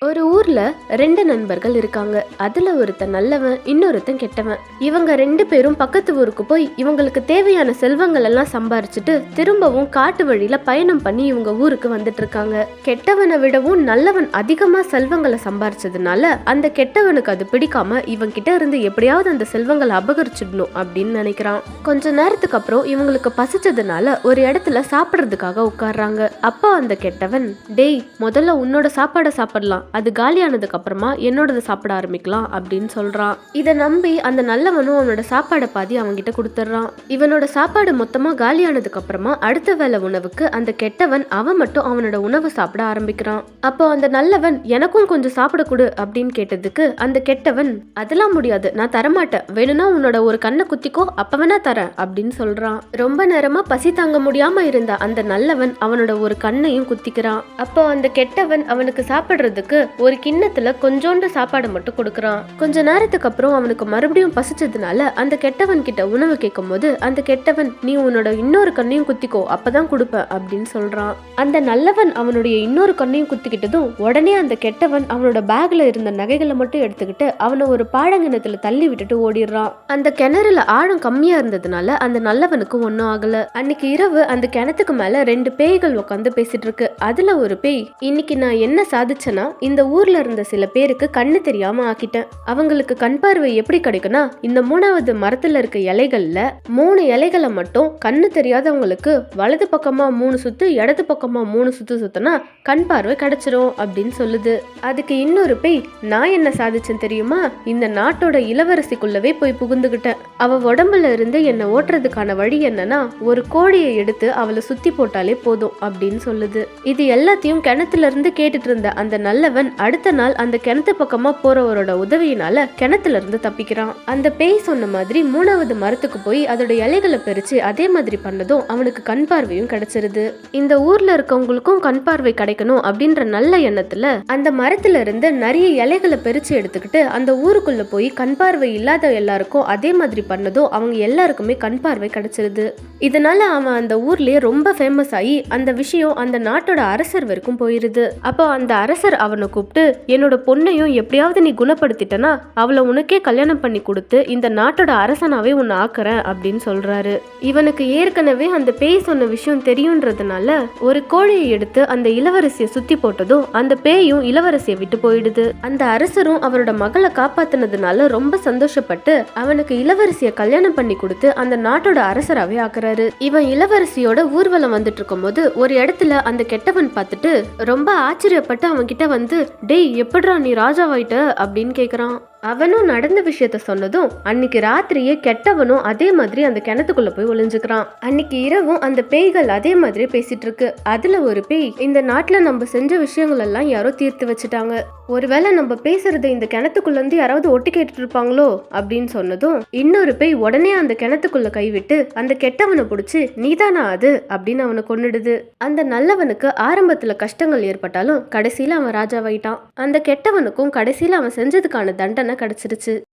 ஒரு ஊர்ல 2 நண்பர்கள் இருக்காங்க. அதுல ஒருத்தன் நல்லவன், இன்னொருத்தன் கெட்டவன். இவங்க 2 பேரும் பக்கத்து ஊருக்கு போய் இவங்களுக்கு தேவையான செல்வங்கள் எல்லாம் சம்பாரிச்சுட்டு திரும்பவும் காட்டு வழியில பயணம் பண்ணி இவங்க ஊருக்கு வந்துட்டு இருக்காங்க. கெட்டவனை விடவும் நல்லவன் அதிகமா செல்வங்களை சம்பாரிச்சதுனால அந்த கெட்டவனுக்கு அது பிடிக்காம இவன் கிட்ட இருந்து எப்படியாவது அந்த செல்வங்களை அபகரிச்சிடணும் அப்படின்னு நினைக்கிறான். கொஞ்ச நேரத்துக்கு அப்புறம் இவங்களுக்கு பசிச்சதுனால ஒரு இடத்துல சாப்பிடுறதுக்காக உட்கார்றாங்க. அப்போ அந்த கெட்டவன், டேய், முதல்ல உன்னோட சாப்பாடை சாப்பிடலாம், அது காலியானதுக்கு அப்புறமா என்னோடது சாப்பிட ஆரம்பிக்கலாம் அப்படின்னு சொல்றான். இதை நம்பி அந்த நல்லவனும் அவனோட சாப்பாடை பாதி அவன்கிட்ட கொடுத்துட்றான். இவனோட சாப்பாடு மொத்தமா காலியானதுக்கு அப்புறமா அடுத்த வேளை உணவுக்கு அந்த கெட்டவன் அவன் மட்டும் அவனோட உணவை சாப்பிட ஆரம்பிக்கிறான். அப்போ அந்த நல்லவன், எனக்கும் கொஞ்சம் சாப்பிட கொடு அப்படின்னு கேட்டதுக்கு அந்த கெட்டவன், அதெல்லாம் முடியாது, நான் தரமாட்டேன், வேணும்னா உன்னோட ஒரு கண்ணை குத்திக்கோ, அப்ப வேணா தரேன் அப்படின்னு சொல்றான். ரொம்ப நேரமா பசி தாங்க முடியாம இருந்த அந்த நல்லவன் அவனோட ஒரு கண்ணையும் குத்திக்கிறான். அப்போ அந்த கெட்டவன் அவனுக்கு சாப்பிடுறதுக்கு ஒரு கிண்ணத்துல கொஞ்சோண்டு சாப்பாடு மட்டும் கொடுக்கறான். கொஞ்ச நேரத்துக்கு அப்புறம் அவனுக்கு மறுபடியும் பசிச்சதுனால அந்த கெட்டவன் கிட்ட உணவு கேட்கும் போது அந்த கெட்டவன், நீ உன்னோட இன்னொரு கண்ணையும் குத்திக்கோ, அப்பதான் கொடுப்பேன் அப்படின்னு சொல்றான். அந்த நல்லவன் அவனுடைய இன்னொரு கண்ணையும் குத்திக்கிட்டதும் உடனே அந்த கெட்டவன் அவனோட பேக்ல இருந்த நகைகளை மட்டும் எடுத்துக்கிட்டு அவனை ஒரு பாழங்கிணத்துல தள்ளி விட்டுட்டு ஓடிடுறான். அந்த கிணறுல ஆழம் கம்மியா இருந்ததுனால அந்த நல்லவனுக்கு ஒன்னும் ஆகல. அன்னைக்கு இரவு அந்த கிணத்துக்கு மேல 2 பேய்கள் உட்காந்து பேசிட்டு இருக்கு. அதுல ஒரு பேய், இன்னைக்கு நான் என்ன சாதிச்சேன்னா இந்த ஊர்ல இருந்த சில பேருக்கு கண்ணு தெரியாம ஆக்கிட்டேன். அவங்களுக்கு கண் பார்வை எப்படி கிடைக்கும்னா, இந்த 3வது மரத்துல இருக்க இலைகள்ல 3 இலைகளை மட்டும் கண்ணு தெரியாதவங்களுக்கு வலது பக்கமா 3 சுத்து, இடது பக்கமா 3 சுத்து சுத்தினா கண் பார்வை கிடைச்சிரும் அப்படின்னு சொல்லுது. அதுக்கு இன்னொரு பேய், நான் என்ன சாதிச்சேன் தெரியுமா, இந்த நாட்டோட இளவரசிக்குள்ளவே போய் புகுந்துகிட்டேன். அவ உடம்புல இருந்து என்ன ஓட்டுறதுக்கான வழி என்னன்னா, ஒரு கோழியை எடுத்து அவளை சுத்தி போட்டாலே போதும் அப்படின்னு சொல்லுது. இது எல்லாத்தையும் கிணத்துல இருந்து கேட்டுட்டு இருந்த அந்த நல்லவன் அடுத்த நாள் அந்த கிணத்து பக்கமா போறவரோட உதவியினால கிணத்துல இருந்து தப்பிக்கிறான். அந்த பேய் சொன்ன மாதிரி 3வது மரத்துக்கு போய் அதோட இலைகளை பறிச்சு அதே மாதிரி பண்ணதும் அவனுக்கு கண் பார்வையும் கிடைச்சிருது. இந்த ஊர்ல இருக்கவங்களுக்கும் கண் பார்வை கிடைக்கணும் அப்படின்ற நல்ல எண்ணத்துல அந்த மரத்துல இருந்து நிறைய இலைகளை பறிச்சு எடுத்துக்கிட்டு அந்த ஊருக்குள்ள போய் கண் பார்வை இல்லாத எல்லாருக்கும் அதே மாதிரி பண்ணதும் அவங்க எல்லாருக்குமே கண் பார்வை கிடைச்சிருது. இதனால அவன் அந்த ஊர்லயே ரொம்ப ஃபேமஸ் ஆகி அந்த விஷயம் அந்த நாட்டோட அரசர் வரைக்கும் போயிருது. அப்போ அந்த அரசர் அவனை கூப்பிட்டு, என்னோட பொண்ணையும் எப்படியாவது நீ குணப்படுத்திட்டனா அவளை உனக்கே கல்யாணம் பண்ணி கொடுத்து இந்த நாட்டோட அரசனாவே உன்னை ஆக்குறேன் அப்படின்னு சொல்றாரு. இவனுக்கு ஏற்கனவே அந்த பேய் சொன்ன விஷயம் தெரியுன்றதுனால ஒரு கோழியை எடுத்து அந்த இளவரசியை சுத்தி போட்டதும் அந்த பேயும் இளவரசியை விட்டு போயிடுது. அந்த அரசரும் அவரோட மகளை காப்பாத்தினதுனால ரொம்ப சந்தோஷப்பட்டு அவனுக்கு இளவரசியை கல்யாணம் பண்ணி கொடுத்து அந்த நாட்டோட அரசராவே ஆக்குறாரு. இவன் இளவரசியோட ஊர்வலம் வந்துட்டு இருக்கும் போது ஒரு இடத்துல அந்த கெட்டவன் பார்த்துட்டு ரொம்ப ஆச்சரியப்பட்டு அவன் கிட்ட வந்து, டேய், எப்படிரா நீ ராஜாவாயிட்ட அப்படின்னு கேக்குறான். அவனும் நடந்த விஷயத்த சொன்னதும் அன்னைக்கு ராத்திரியே கெட்டவனும் அதே மாதிரி அந்த கிணத்துக்குள்ள போய் ஒளிஞ்சுக்கிறான். அன்னைக்கு இரவும் அந்த பேய்கள் அதே மாதிரி பேசிட்டு இருக்கு. அதுல ஒரு பேய், இந்த நாட்டுல நம்ம செஞ்ச விஷயங்கள் எல்லாம் யாரோ தீர்த்து வச்சுட்டாங்க, ஒருவேளை நம்ம பேசுறதை இந்த கிணத்துக்குள்ள இருந்து யாராவது ஒட்டி கேட்டுட்டு இருப்பாங்களோ அப்படின்னு சொன்னதும் இன்னொரு பேய் உடனே அந்த கிணத்துக்குள்ள கைவிட்டு அந்த கெட்டவனை பிடிச்சு, நீதானா அது அப்படின்னு அவனை கொன்னுடுது. அந்த நல்லவனுக்கு ஆரம்பத்துல கஷ்டங்கள் ஏற்பட்டாலும் கடைசியில அவன் ராஜாவாயிட்டான். அந்த கெட்டவனுக்கும் கடைசியில அவன் செஞ்சதுக்கான தண்டனை கிடைச்சிருச்சு.